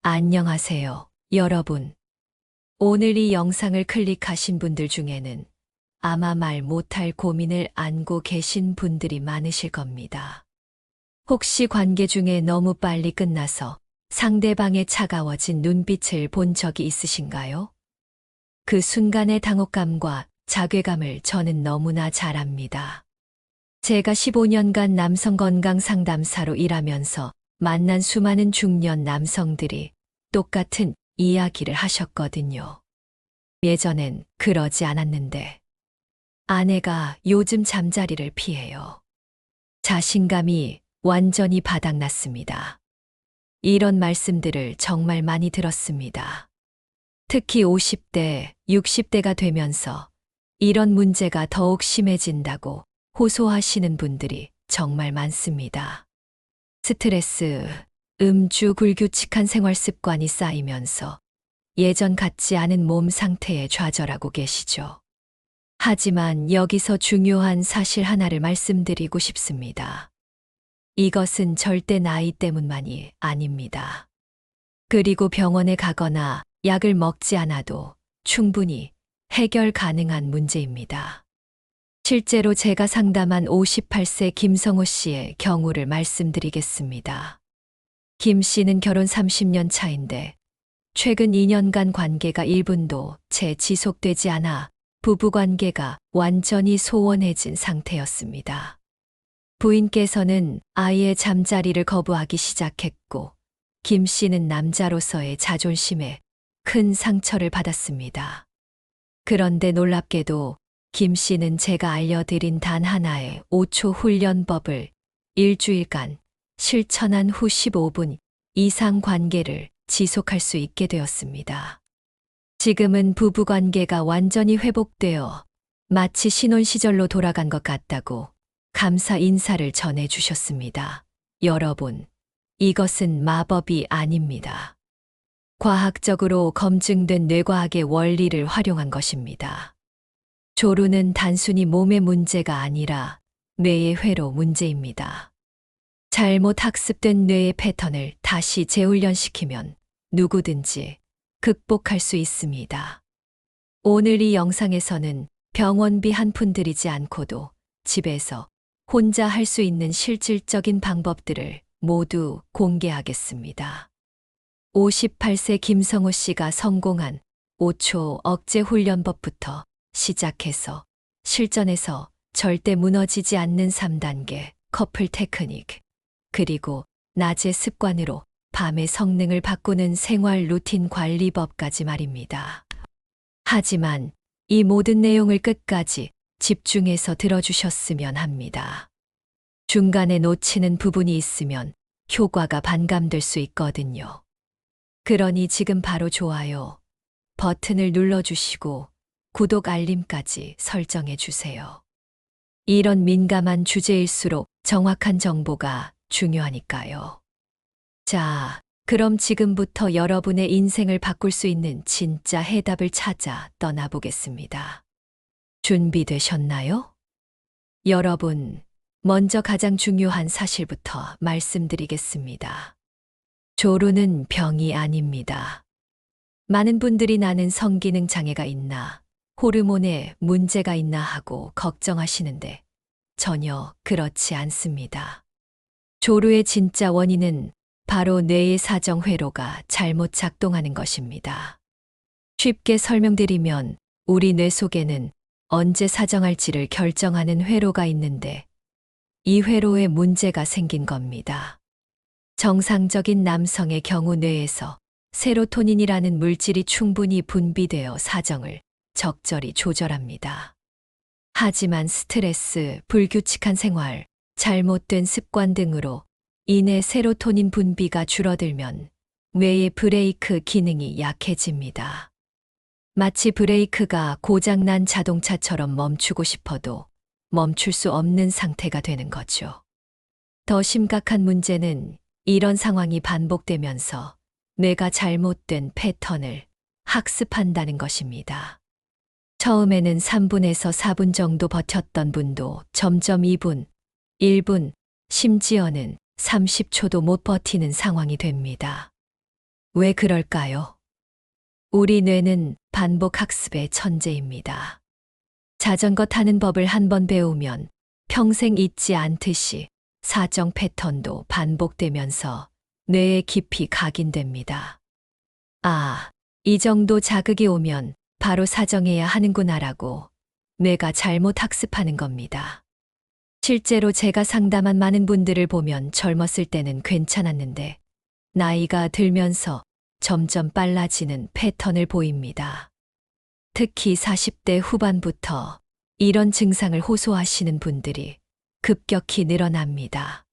안녕하세요, 여러분. 오늘 이 영상을 클릭하신 분들 중에는 아마 말 못할 고민을 안고 계신 분들이 많으실 겁니다. 혹시 관계 중에 너무 빨리 끝나서 상대방의 차가워진 눈빛을 본 적이 있으신가요? 그 순간의 당혹감과 자괴감을 저는 너무나 잘 압니다. 제가 15년간 남성 건강 상담사로 일하면서 만난 수많은 중년 남성들이 똑같은 이야기를 하셨거든요. 예전엔 그러지 않았는데 아내가 요즘 잠자리를 피해요. 자신감이 완전히 바닥났습니다. 이런 말씀들을 정말 많이 들었습니다. 특히 50대, 60대가 되면서 이런 문제가 더욱 심해진다고 호소하시는 분들이 정말 많습니다. 스트레스, 음주 불규칙한 생활 습관이 쌓이면서 예전 같지 않은 몸 상태에 좌절하고 계시죠. 하지만 여기서 중요한 사실 하나를 말씀드리고 싶습니다. 이것은 절대 나이 때문만이 아닙니다. 그리고 병원에 가거나 약을 먹지 않아도 충분히 해결 가능한 문제입니다. 실제로 제가 상담한 58세 김성호 씨의 경우를 말씀드리겠습니다. 김 씨는 결혼 30년 차인데 최근 2년간 관계가 1분도 채 지속되지 않아 부부관계가 완전히 소원해진 상태였습니다. 부인께서는 아이의 잠자리를 거부하기 시작했고 김 씨는 남자로서의 자존심에 큰 상처를 받았습니다. 그런데 놀랍게도 김 씨는 제가 알려드린 단 하나의 5초 훈련법을 일주일간 실천한 후 15분 이상 관계를 지속할 수 있게 되었습니다. 지금은 부부관계가 완전히 회복되어 마치 신혼시절로 돌아간 것 같다고 감사 인사를 전해주셨습니다. 여러분, 이것은 마법이 아닙니다. 과학적으로 검증된 뇌과학의 원리를 활용한 것입니다. 조루는 단순히 몸의 문제가 아니라 뇌의 회로 문제입니다. 잘못 학습된 뇌의 패턴을 다시 재훈련시키면 누구든지 극복할 수 있습니다. 오늘 이 영상에서는 병원비 한 푼 들이지 않고도 집에서 혼자 할 수 있는 실질적인 방법들을 모두 공개하겠습니다. 58세 김성호 씨가 성공한 5초 억제 훈련법부터 시작해서 실전에서 절대 무너지지 않는 3단계 커플 테크닉, 그리고 낮의 습관으로 밤의 성능을 바꾸는 생활 루틴 관리법까지 말입니다. 하지만 이 모든 내용을 끝까지 집중해서 들어주셨으면 합니다. 중간에 놓치는 부분이 있으면 효과가 반감될 수 있거든요. 그러니 지금 바로 좋아요 버튼을 눌러주시고 구독 알림까지 설정해 주세요. 이런 민감한 주제일수록 정확한 정보가 중요하니까요. 자, 그럼 지금부터 여러분의 인생을 바꿀 수 있는 진짜 해답을 찾아 떠나보겠습니다. 준비되셨나요? 여러분, 먼저 가장 중요한 사실부터 말씀드리겠습니다. 조루는 병이 아닙니다. 많은 분들이 나는 성기능 장애가 있나, 호르몬에 문제가 있나 하고 걱정하시는데 전혀 그렇지 않습니다. 조루의 진짜 원인은 바로 뇌의 사정 회로가 잘못 작동하는 것입니다. 쉽게 설명드리면 우리 뇌 속에는 언제 사정할지를 결정하는 회로가 있는데 이 회로에 문제가 생긴 겁니다. 정상적인 남성의 경우 뇌에서 세로토닌이라는 물질이 충분히 분비되어 사정을 적절히 조절합니다. 하지만 스트레스, 불규칙한 생활, 잘못된 습관 등으로 인해 세로토닌 분비가 줄어들면 뇌의 브레이크 기능이 약해집니다. 마치 브레이크가 고장난 자동차처럼 멈추고 싶어도 멈출 수 없는 상태가 되는 거죠. 더 심각한 문제는 이런 상황이 반복되면서 뇌가 잘못된 패턴을 학습한다는 것입니다. 처음에는 3분에서 4분 정도 버텼던 분도 점점 2분, 1분, 심지어는 30초도 못 버티는 상황이 됩니다. 왜 그럴까요? 우리 뇌는 반복 학습의 천재입니다. 자전거 타는 법을 한 번 배우면 평생 잊지 않듯이 사정 패턴도 반복되면서 뇌에 깊이 각인됩니다. 아, 이 정도 자극이 오면 바로 사정해야 하는구나라고 뇌가 잘못 학습하는 겁니다. 실제로 제가 상담한 많은 분들을 보면 젊었을 때는 괜찮았는데 나이가 들면서 점점 빨라지는 패턴을 보입니다. 특히 40대 후반부터 이런 증상을 호소하시는 분들이 급격히 늘어납니다.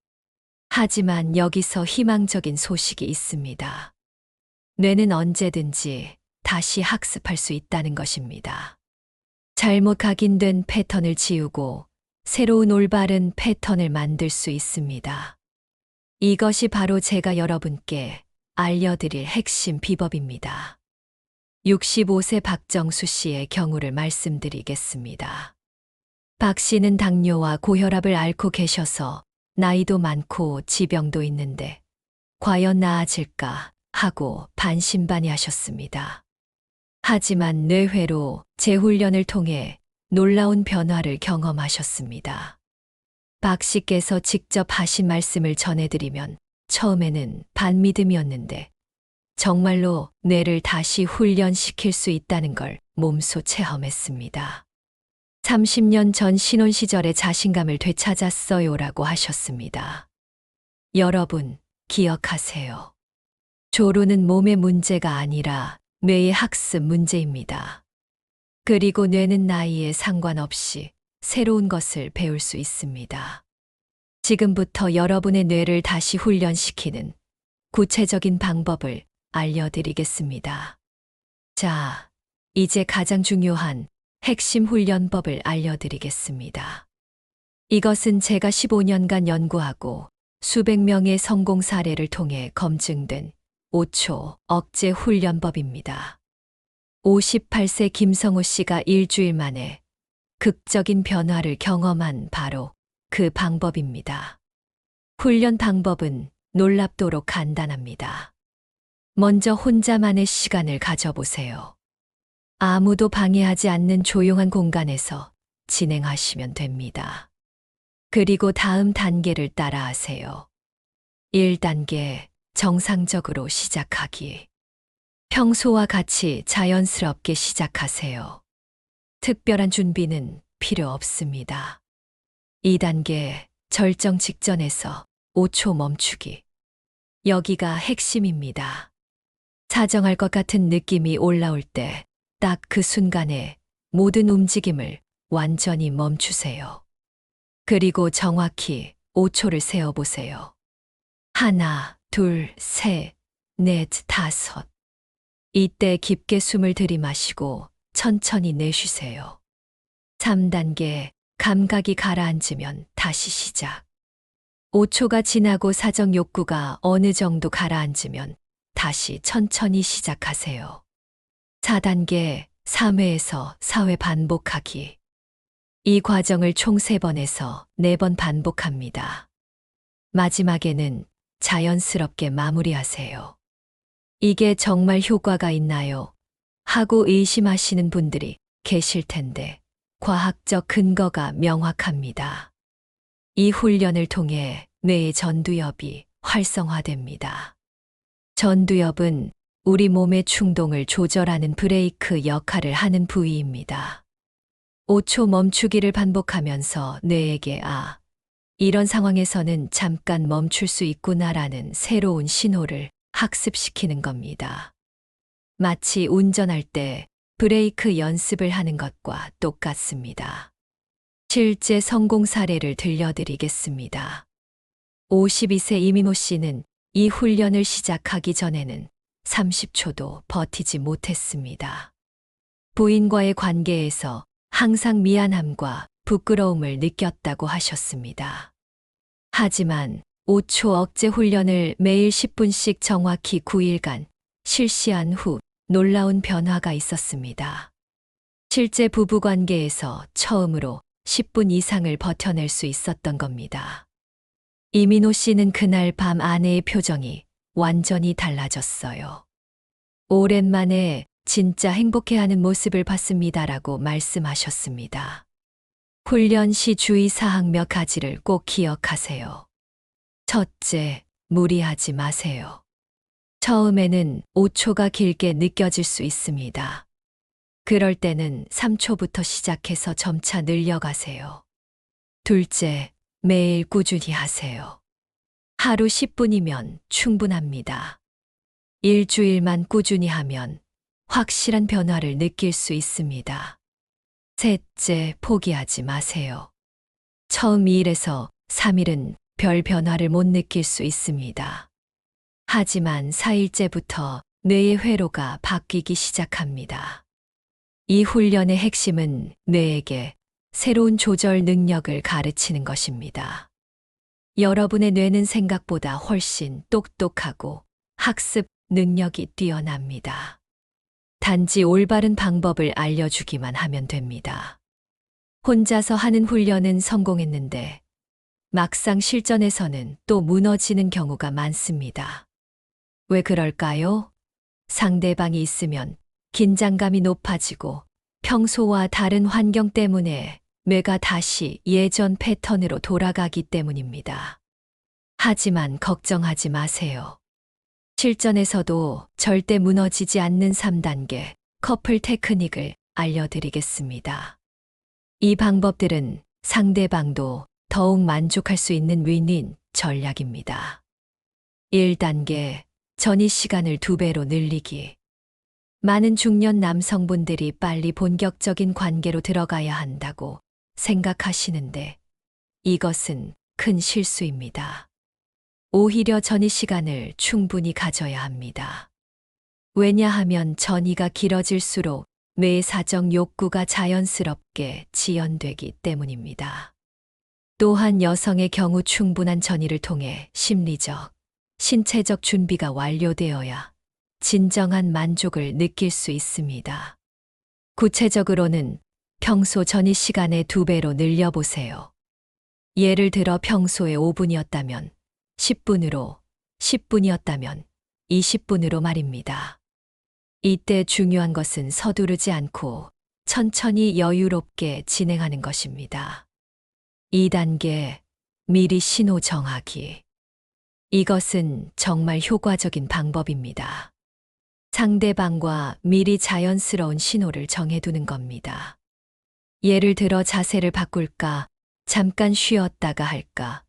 하지만 여기서 희망적인 소식이 있습니다. 뇌는 언제든지 다시 학습할 수 있다는 것입니다. 잘못 각인된 패턴을 지우고 새로운 올바른 패턴을 만들 수 있습니다. 이것이 바로 제가 여러분께 알려드릴 핵심 비법입니다. 65세 박정수 씨의 경우를 말씀드리겠습니다. 박 씨는 당뇨와 고혈압을 앓고 계셔서 나이도 많고 지병도 있는데 과연 나아질까 하고 반신반의하셨습니다. 하지만 뇌회로 재훈련을 통해 놀라운 변화를 경험하셨습니다. 박 씨께서 직접 하신 말씀을 전해드리면 처음에는 반믿음이었는데 정말로 뇌를 다시 훈련시킬 수 있다는 걸 몸소 체험했습니다. 30년 전 신혼 시절의 자신감을 되찾았어요라고 하셨습니다. 여러분, 기억하세요. 조루는 몸의 문제가 아니라 뇌의 학습 문제입니다. 그리고 뇌는 나이에 상관없이 새로운 것을 배울 수 있습니다. 지금부터 여러분의 뇌를 다시 훈련시키는 구체적인 방법을 알려드리겠습니다. 자, 이제 가장 중요한 핵심 훈련법을 알려드리겠습니다. 이것은 제가 15년간 연구하고 수백 명의 성공 사례를 통해 검증된 5초 억제 훈련법입니다. 58세 김성호 씨가 일주일 만에 극적인 변화를 경험한 바로 그 방법입니다. 훈련 방법은 놀랍도록 간단합니다. 먼저 혼자만의 시간을 가져보세요. 아무도 방해하지 않는 조용한 공간에서 진행하시면 됩니다. 그리고 다음 단계를 따라하세요. 1단계, 정상적으로 시작하기. 평소와 같이 자연스럽게 시작하세요. 특별한 준비는 필요 없습니다. 2단계, 절정 직전에서 5초 멈추기. 여기가 핵심입니다. 사정할 것 같은 느낌이 올라올 때 딱 그 순간에 모든 움직임을 완전히 멈추세요. 그리고 정확히 5초를 세어보세요. 하나, 둘, 셋, 넷, 다섯. 이때 깊게 숨을 들이마시고 천천히 내쉬세요. 3단계, 감각이 가라앉으면 다시 시작. 5초가 지나고 사정 욕구가 어느 정도 가라앉으면 다시 천천히 시작하세요. 4단계, 3회에서 4회 반복하기. 이 과정을 총 3번에서 4번 반복합니다. 마지막에는 자연스럽게 마무리하세요. 이게 정말 효과가 있나요? 하고 의심하시는 분들이 계실 텐데 과학적 근거가 명확합니다. 이 훈련을 통해 뇌의 전두엽이 활성화됩니다. 전두엽은 우리 몸의 충동을 조절하는 브레이크 역할을 하는 부위입니다. 5초 멈추기를 반복하면서 뇌에게 이런 상황에서는 잠깐 멈출 수 있구나라는 새로운 신호를 학습시키는 겁니다. 마치 운전할 때 브레이크 연습을 하는 것과 똑같습니다. 실제 성공 사례를 들려드리겠습니다. 52세 이민호 씨는 이 훈련을 시작하기 전에는 30초도 버티지 못했습니다. 부인과의 관계에서 항상 미안함과 부끄러움을 느꼈다고 하셨습니다. 하지만 5초 억제 훈련을 매일 10분씩 정확히 9일간 실시한 후 놀라운 변화가 있었습니다. 실제 부부관계에서 처음으로 10분 이상을 버텨낼 수 있었던 겁니다. 이민호 씨는 그날 밤 아내의 표정이 완전히 달라졌어요. 오랜만에 진짜 행복해하는 모습을 봤습니다라고 말씀하셨습니다. 훈련 시 주의사항 몇 가지를 꼭 기억하세요. 첫째, 무리하지 마세요. 처음에는 5초가 길게 느껴질 수 있습니다. 그럴 때는 3초부터 시작해서 점차 늘려가세요. 둘째, 매일 꾸준히 하세요. 하루 10분이면 충분합니다. 일주일만 꾸준히 하면 확실한 변화를 느낄 수 있습니다. 셋째, 포기하지 마세요. 처음 2일에서 3일은 별 변화를 못 느낄 수 있습니다. 하지만 4일째부터 뇌의 회로가 바뀌기 시작합니다. 이 훈련의 핵심은 뇌에게 새로운 조절 능력을 가르치는 것입니다. 여러분의 뇌는 생각보다 훨씬 똑똑하고 학습 능력이 뛰어납니다. 단지 올바른 방법을 알려주기만 하면 됩니다. 혼자서 하는 훈련은 성공했는데 막상 실전에서는 또 무너지는 경우가 많습니다. 왜 그럴까요? 상대방이 있으면 긴장감이 높아지고 평소와 다른 환경 때문에 뇌가 다시 예전 패턴으로 돌아가기 때문입니다. 하지만 걱정하지 마세요. 실전에서도 절대 무너지지 않는 3단계 커플 테크닉을 알려드리겠습니다. 이 방법들은 상대방도 더욱 만족할 수 있는 윈윈 전략입니다. 1단계, 전이 시간을 2배로 늘리기. 많은 중년 남성분들이 빨리 본격적인 관계로 들어가야 한다고 생각하시는데 이것은 큰 실수입니다. 오히려 전이 시간을 충분히 가져야 합니다. 왜냐하면 전이가 길어질수록 뇌의 사정 욕구가 자연스럽게 지연되기 때문입니다. 또한 여성의 경우 충분한 전이를 통해 심리적, 신체적 준비가 완료되어야 진정한 만족을 느낄 수 있습니다. 구체적으로는 평소 전이 시간의 2배로 늘려보세요. 예를 들어 평소에 5분이었다면 10분으로, 10분이었다면 20분으로 말입니다. 이때 중요한 것은 서두르지 않고 천천히 여유롭게 진행하는 것입니다. 2단계, 미리 신호 정하기. 이것은 정말 효과적인 방법입니다. 상대방과 미리 자연스러운 신호를 정해두는 겁니다. 예를 들어 자세를 바꿀까, 잠깐 쉬었다가 할까,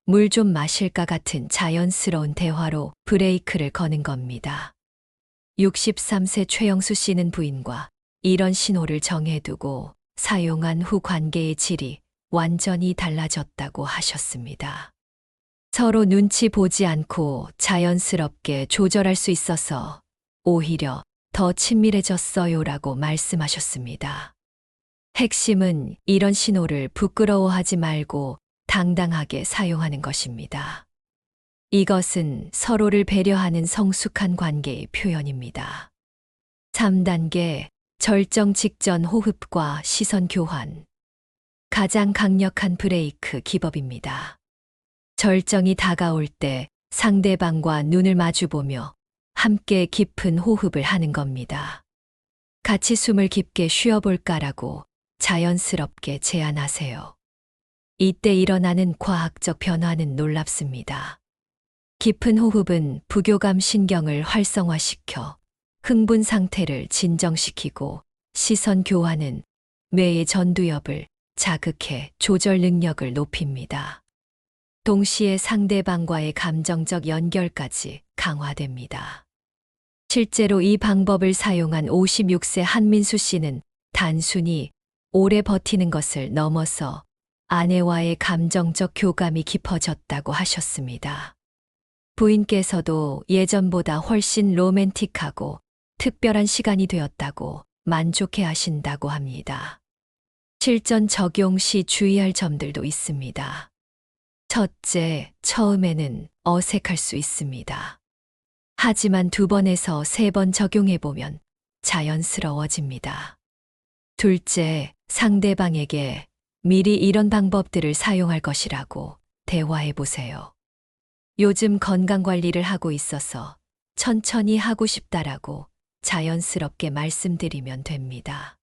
물 좀 마실까 같은 자연스러운 대화로 브레이크를 거는 겁니다. 63세 최영수 씨는 부인과 이런 신호를 정해두고 사용한 후 관계의 질이 완전히 달라졌다고 하셨습니다. 서로 눈치 보지 않고 자연스럽게 조절할 수 있어서 오히려 더 친밀해졌어요라고 말씀하셨습니다. 핵심은 이런 신호를 부끄러워하지 말고 당당하게 사용하는 것입니다. 이것은 서로를 배려하는 성숙한 관계의 표현입니다. 3단계, 절정 직전 호흡과 시선 교환. 가장 강력한 브레이크 기법입니다. 절정이 다가올 때 상대방과 눈을 마주보며 함께 깊은 호흡을 하는 겁니다. 같이 숨을 깊게 쉬어볼까라고 자연스럽게 제안하세요. 이때 일어나는 과학적 변화는 놀랍습니다. 깊은 호흡은 부교감 신경을 활성화시켜 흥분 상태를 진정시키고 시선 교환은 뇌의 전두엽을 자극해 조절 능력을 높입니다. 동시에 상대방과의 감정적 연결까지 강화됩니다. 실제로 이 방법을 사용한 56세 한민수 씨는 단순히 오래 버티는 것을 넘어서 아내와의 감정적 교감이 깊어졌다고 하셨습니다. 부인께서도 예전보다 훨씬 로맨틱하고 특별한 시간이 되었다고 만족해 하신다고 합니다. 실전 적용 시 주의할 점들도 있습니다. 첫째, 처음에는 어색할 수 있습니다. 하지만 2번에서 3번 적용해보면 자연스러워집니다. 둘째, 상대방에게 미리 이런 방법들을 사용할 것이라고 대화해보세요. 요즘 건강관리를 하고 있어서 천천히 하고 싶다라고 자연스럽게 말씀드리면 됩니다.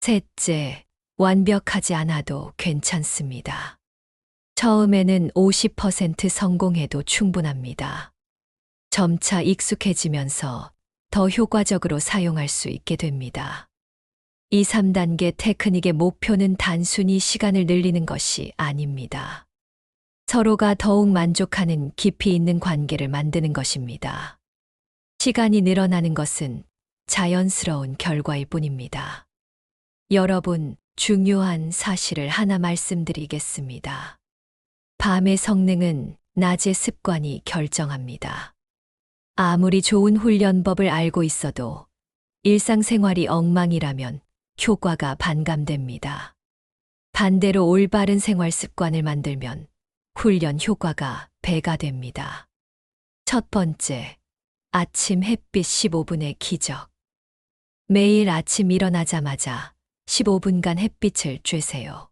셋째, 완벽하지 않아도 괜찮습니다. 처음에는 50% 성공해도 충분합니다. 점차 익숙해지면서 더 효과적으로 사용할 수 있게 됩니다. 이 3단계 테크닉의 목표는 단순히 시간을 늘리는 것이 아닙니다. 서로가 더욱 만족하는 깊이 있는 관계를 만드는 것입니다. 시간이 늘어나는 것은 자연스러운 결과일 뿐입니다. 여러분, 중요한 사실을 하나 말씀드리겠습니다. 밤의 성능은 낮의 습관이 결정합니다. 아무리 좋은 훈련법을 알고 있어도 일상생활이 엉망이라면 효과가 반감됩니다. 반대로 올바른 생활 습관을 만들면 훈련 효과가 배가 됩니다. 첫 번째, 아침 햇빛 15분의 기적. 매일 아침 일어나자마자 15분간 햇빛을 쬐세요.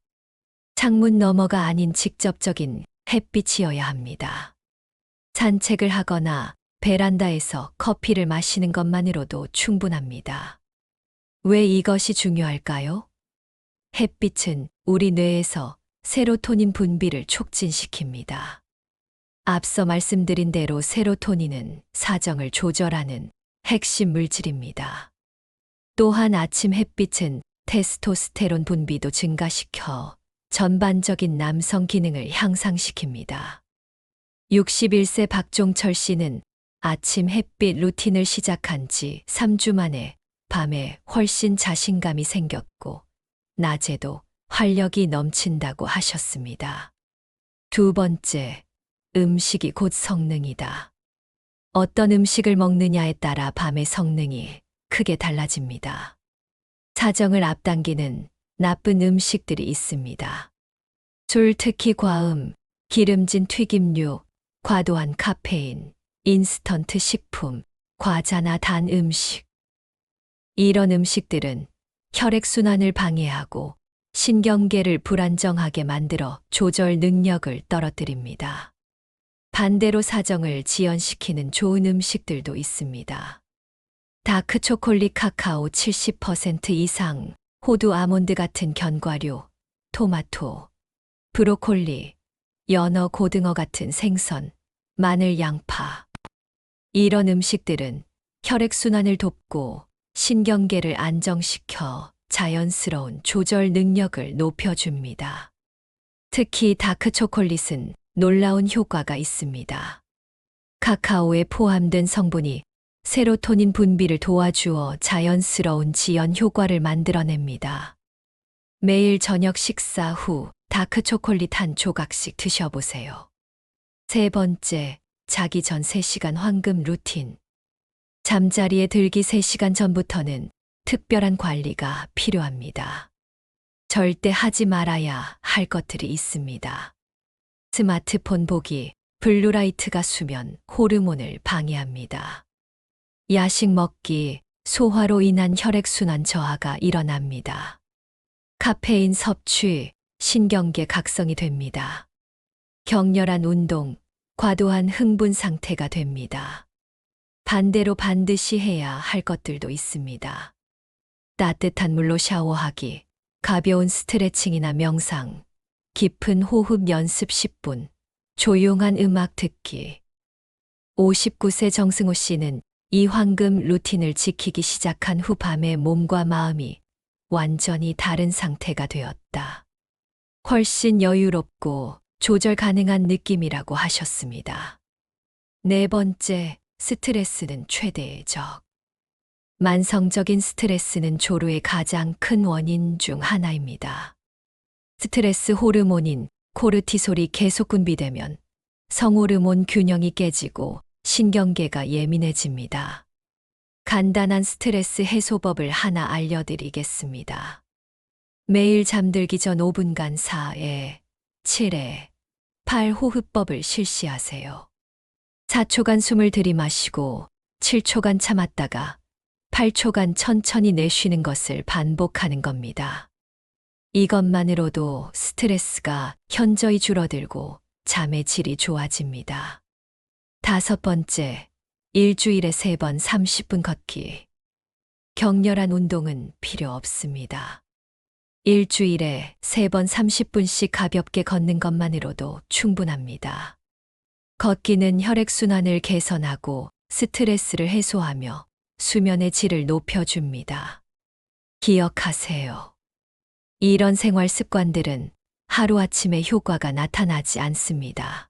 창문 너머가 아닌 직접적인 햇빛이어야 합니다. 산책을 하거나 베란다에서 커피를 마시는 것만으로도 충분합니다. 왜 이것이 중요할까요? 햇빛은 우리 뇌에서 세로토닌 분비를 촉진시킵니다. 앞서 말씀드린 대로 세로토닌은 사정을 조절하는 핵심 물질입니다. 또한 아침 햇빛은 테스토스테론 분비도 증가시켜 전반적인 남성 기능을 향상시킵니다. 61세 박종철 씨는 아침 햇빛 루틴을 시작한 지 3주 만에 밤에 훨씬 자신감이 생겼고 낮에도 활력이 넘친다고 하셨습니다. 두 번째, 음식이 곧 성능이다. 어떤 음식을 먹느냐에 따라 밤의 성능이 크게 달라집니다. 사정을 앞당기는 나쁜 음식들이 있습니다. 술, 특히 과음, 기름진 튀김류, 과도한 카페인, 인스턴트 식품, 과자나 단 음식. 이런 음식들은 혈액순환을 방해하고 신경계를 불안정하게 만들어 조절 능력을 떨어뜨립니다. 반대로 사정을 지연시키는 좋은 음식들도 있습니다. 다크 초콜릿, 카카오 70% 이상, 호두, 아몬드 같은 견과류, 토마토, 브로콜리, 연어, 고등어 같은 생선, 마늘, 양파. 이런 음식들은 혈액순환을 돕고 신경계를 안정시켜 자연스러운 조절 능력을 높여줍니다. 특히 다크 초콜릿은 놀라운 효과가 있습니다. 카카오에 포함된 성분이 세로토닌 분비를 도와주어 자연스러운 지연 효과를 만들어냅니다. 매일 저녁 식사 후 다크 초콜릿 한 조각씩 드셔보세요. 세 번째, 자기 전 3시간 황금 루틴. 잠자리에 들기 3시간 전부터는 특별한 관리가 필요합니다. 절대 하지 말아야 할 것들이 있습니다. 스마트폰 보기, 블루라이트가 수면, 호르몬을 방해합니다. 야식 먹기, 소화로 인한 혈액순환 저하가 일어납니다. 카페인 섭취, 신경계 각성이 됩니다. 격렬한 운동, 과도한 흥분 상태가 됩니다. 반대로 반드시 해야 할 것들도 있습니다. 따뜻한 물로 샤워하기, 가벼운 스트레칭이나 명상, 깊은 호흡 연습 10분, 조용한 음악 듣기. 59세 정승호 씨는 이 황금 루틴을 지키기 시작한 후 밤에 몸과 마음이 완전히 다른 상태가 되었다. 훨씬 여유롭고 조절 가능한 느낌이라고 하셨습니다. 네 번째, 스트레스는 최대의 적. 만성적인 스트레스는 조루의 가장 큰 원인 중 하나입니다. 스트레스 호르몬인 코르티솔이 계속 분비되면 성호르몬 균형이 깨지고 신경계가 예민해집니다. 간단한 스트레스 해소법을 하나 알려드리겠습니다. 매일 잠들기 전 5분간 4에 7에 8 호흡법을 실시하세요. 4초간 숨을 들이마시고 7초간 참았다가 8초간 천천히 내쉬는 것을 반복하는 겁니다. 이것만으로도 스트레스가 현저히 줄어들고 잠의 질이 좋아집니다. 다섯 번째, 일주일에 3번 30분 걷기. 격렬한 운동은 필요 없습니다. 일주일에 3번 30분씩 가볍게 걷는 것만으로도 충분합니다. 걷기는 혈액순환을 개선하고 스트레스를 해소하며 수면의 질을 높여줍니다. 기억하세요. 이런 생활 습관들은 하루아침에 효과가 나타나지 않습니다.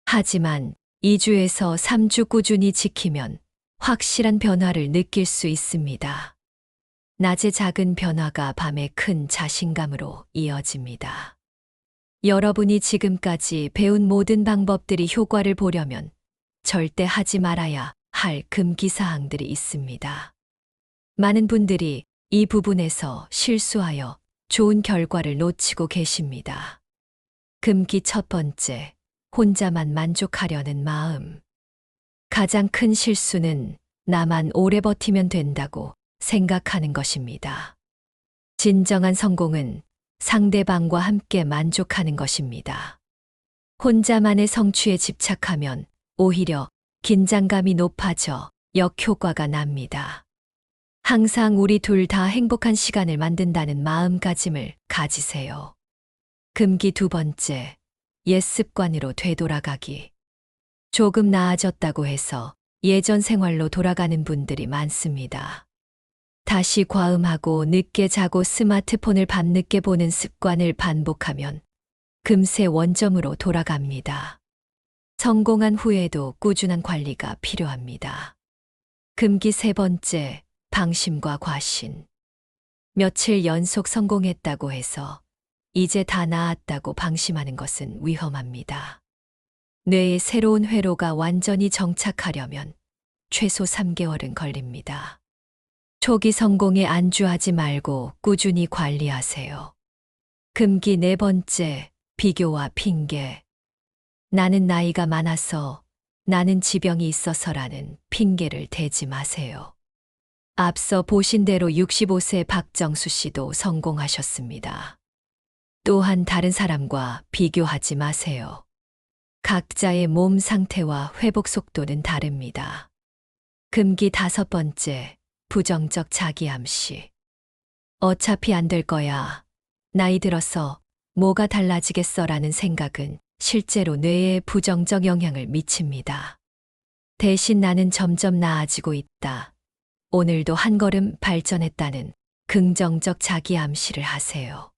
하지만 2주에서 3주 꾸준히 지키면 확실한 변화를 느낄 수 있습니다. 낮의 작은 변화가 밤의 큰 자신감으로 이어집니다. 여러분이 지금까지 배운 모든 방법들이 효과를 보려면 절대 하지 말아야 할 금기사항들이 있습니다. 많은 분들이 이 부분에서 실수하여 좋은 결과를 놓치고 계십니다. 금기 첫 번째, 혼자만 만족하려는 마음. 가장 큰 실수는 나만 오래 버티면 된다고 생각하는 것입니다. 진정한 성공은 상대방과 함께 만족하는 것입니다. 혼자만의 성취에 집착하면 오히려 긴장감이 높아져 역효과가 납니다. 항상 우리 둘 다 행복한 시간을 만든다는 마음가짐을 가지세요. 금기 두 번째, 옛 습관으로 되돌아가기. 조금 나아졌다고 해서 예전 생활로 돌아가는 분들이 많습니다. 다시 과음하고 늦게 자고 스마트폰을 밤늦게 보는 습관을 반복하면 금세 원점으로 돌아갑니다. 성공한 후에도 꾸준한 관리가 필요합니다. 금기 세 번째, 방심과 과신. 며칠 연속 성공했다고 해서 이제 다 나았다고 방심하는 것은 위험합니다. 뇌의 새로운 회로가 완전히 정착하려면 최소 3개월은 걸립니다. 초기 성공에 안주하지 말고 꾸준히 관리하세요. 금기 네 번째, 비교와 핑계. 나는 나이가 많아서, 나는 지병이 있어서라는 핑계를 대지 마세요. 앞서 보신 대로 65세 박정수 씨도 성공하셨습니다. 또한 다른 사람과 비교하지 마세요. 각자의 몸 상태와 회복 속도는 다릅니다. 금기 다섯 번째, 부정적 자기암시. 어차피 안 될 거야. 나이 들어서 뭐가 달라지겠어라는 생각은 실제로 뇌에 부정적 영향을 미칩니다. 대신 나는 점점 나아지고 있다. 오늘도 한 걸음 발전했다는 긍정적 자기암시를 하세요.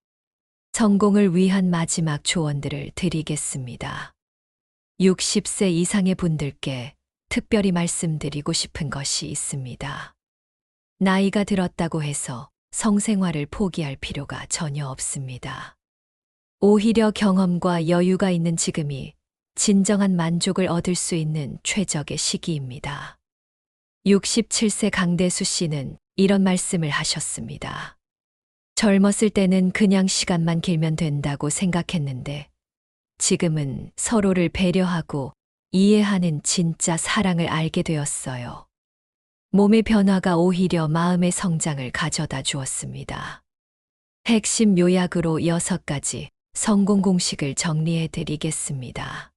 성공을 위한 마지막 조언들을 드리겠습니다. 60세 이상의 분들께 특별히 말씀드리고 싶은 것이 있습니다. 나이가 들었다고 해서 성생활을 포기할 필요가 전혀 없습니다. 오히려 경험과 여유가 있는 지금이 진정한 만족을 얻을 수 있는 최적의 시기입니다. 67세 강대수 씨는 이런 말씀을 하셨습니다. 젊었을 때는 그냥 시간만 길면 된다고 생각했는데 지금은 서로를 배려하고 이해하는 진짜 사랑을 알게 되었어요. 몸의 변화가 오히려 마음의 성장을 가져다 주었습니다. 핵심 요약으로 6가지 성공 공식을 정리해 드리겠습니다.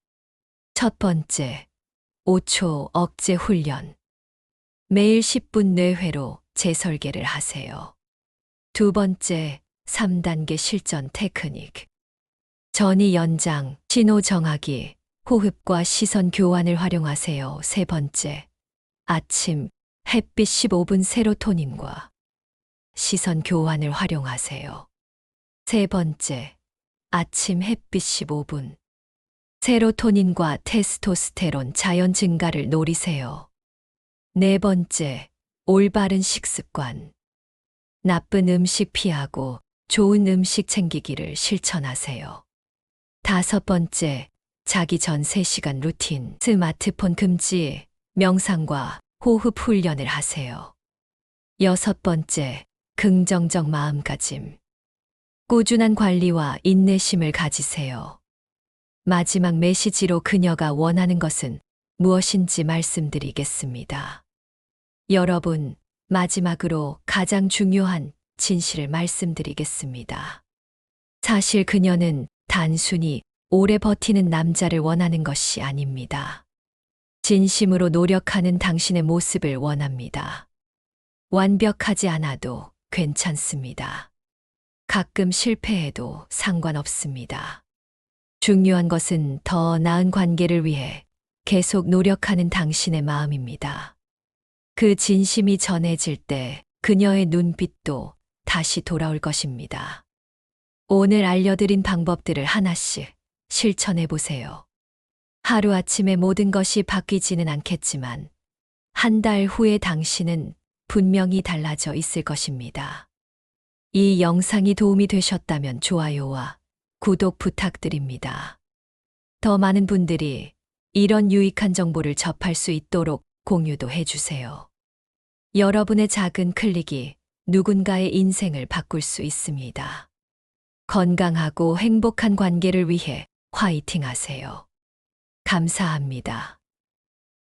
첫 번째, 5초 억제 훈련. 매일 10분 뇌회로 재설계를 하세요. 두 번째, 3단계 실전 테크닉. 전이 연장, 신호 정하기, 호흡과 시선 교환을 활용하세요. 세 번째, 아침 햇빛 15분 세로토닌과 시선 교환을 활용하세요. 세 번째, 아침 햇빛 15분. 세로토닌과 테스토스테론 자연 증가를 노리세요. 네 번째, 올바른 식습관. 나쁜 음식 피하고 좋은 음식 챙기기를 실천하세요. 다섯 번째, 자기 전 3시간 루틴. 스마트폰 금지, 명상과 호흡 훈련을 하세요. 여섯 번째, 긍정적 마음가짐. 꾸준한 관리와 인내심을 가지세요. 마지막 메시지로 그녀가 원하는 것은 무엇인지 말씀드리겠습니다. 여러분, 마지막으로 가장 중요한 진실을 말씀드리겠습니다. 사실 그녀는 단순히 오래 버티는 남자를 원하는 것이 아닙니다. 진심으로 노력하는 당신의 모습을 원합니다. 완벽하지 않아도 괜찮습니다. 가끔 실패해도 상관없습니다. 중요한 것은 더 나은 관계를 위해 계속 노력하는 당신의 마음입니다. 그 진심이 전해질 때 그녀의 눈빛도 다시 돌아올 것입니다. 오늘 알려드린 방법들을 하나씩 실천해 보세요. 하루아침에 모든 것이 바뀌지는 않겠지만 한 달 후에 당신은 분명히 달라져 있을 것입니다. 이 영상이 도움이 되셨다면 좋아요와 구독 부탁드립니다. 더 많은 분들이 이런 유익한 정보를 접할 수 있도록 공유도 해주세요. 여러분의 작은 클릭이 누군가의 인생을 바꿀 수 있습니다. 건강하고 행복한 관계를 위해 화이팅 하세요. 감사합니다.